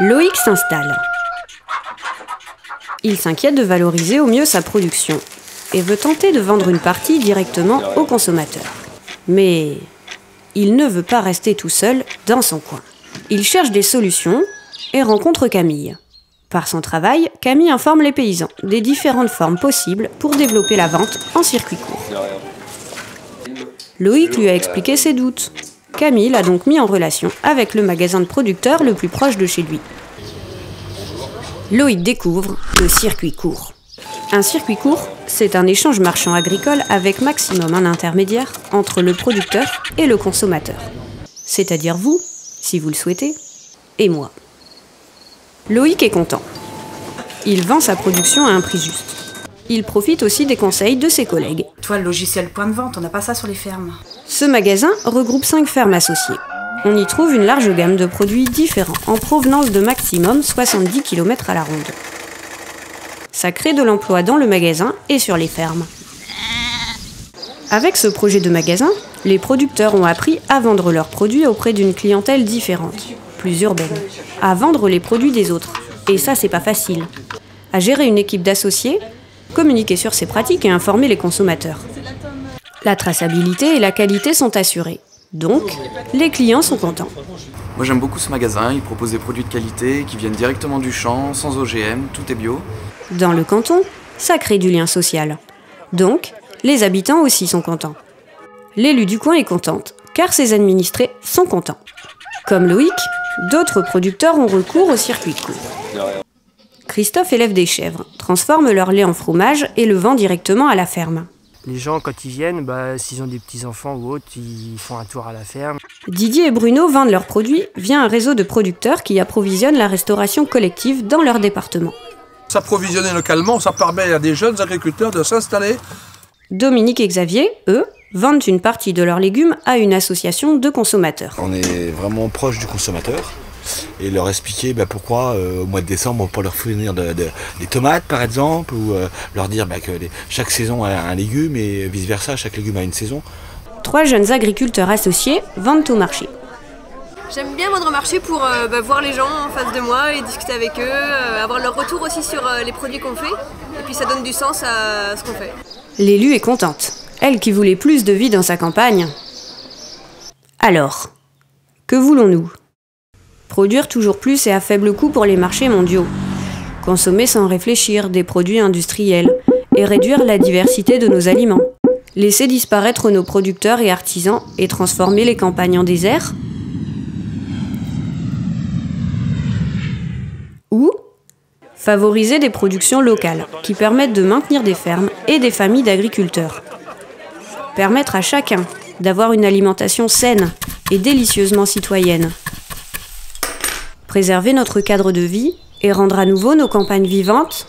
Loïc s'installe. Il s'inquiète de valoriser au mieux sa production et veut tenter de vendre une partie directement aux consommateurs. Mais il ne veut pas rester tout seul dans son coin. Il cherche des solutions et rencontre Camille. Par son travail, Camille informe les paysans des différentes formes possibles pour développer la vente en circuit court. Loïc lui a expliqué ses doutes. Camille l'a donc mis en relation avec le magasin de producteurs le plus proche de chez lui. Loïc découvre le circuit court. Un circuit court, c'est un échange marchand agricole avec maximum un intermédiaire entre le producteur et le consommateur. C'est-à-dire vous, si vous le souhaitez, et moi. Loïc est content. Il vend sa production à un prix juste. Il profite aussi des conseils de ses collègues. Toi, le logiciel point de vente, on n'a pas ça sur les fermes. Ce magasin regroupe 5 fermes associées. On y trouve une large gamme de produits différents en provenance de maximum 70 km à la ronde. Ça crée de l'emploi dans le magasin et sur les fermes. Avec ce projet de magasin, les producteurs ont appris à vendre leurs produits auprès d'une clientèle différente, plus urbaine, à vendre les produits des autres. Et ça, c'est pas facile. À gérer une équipe d'associés, communiquer sur ses pratiques et informer les consommateurs. La traçabilité et la qualité sont assurées. Donc, les clients sont contents. Moi j'aime beaucoup ce magasin, il propose des produits de qualité qui viennent directement du champ, sans OGM, tout est bio. Dans le canton, ça crée du lien social. Donc, les habitants aussi sont contents. L'élu du coin est contente, car ses administrés sont contents. Comme Loïc, d'autres producteurs ont recours au circuit court. Christophe élève des chèvres, transforme leur lait en fromage et le vend directement à la ferme. Les gens, quand ils viennent, s'ils ont des petits-enfants ou autres, ils font un tour à la ferme. Didier et Bruno vendent leurs produits via un réseau de producteurs qui approvisionne la restauration collective dans leur département. S'approvisionner localement, ça permet à des jeunes agriculteurs de s'installer. Dominique et Xavier, eux, vendent une partie de leurs légumes à une association de consommateurs. On est vraiment proche du consommateur et leur expliquer pourquoi au mois de décembre on peut leur fournir des tomates par exemple, ou leur dire que chaque saison a un légume et vice versa, chaque légume a une saison. 3 jeunes agriculteurs associés vendent au marché. J'aime bien vendre au marché pour voir les gens en face de moi et discuter avec eux, avoir leur retour aussi sur les produits qu'on fait, et puis ça donne du sens à ce qu'on fait. L'élu est contente, elle qui voulait plus de vie dans sa campagne. Alors, que voulons-nous ? Produire toujours plus et à faible coût pour les marchés mondiaux. Consommer sans réfléchir des produits industriels et réduire la diversité de nos aliments. Laisser disparaître nos producteurs et artisans et transformer les campagnes en déserts. Ou favoriser des productions locales qui permettent de maintenir des fermes et des familles d'agriculteurs. Permettre à chacun d'avoir une alimentation saine et délicieusement citoyenne. Préserver notre cadre de vie et rendre à nouveau nos campagnes vivantes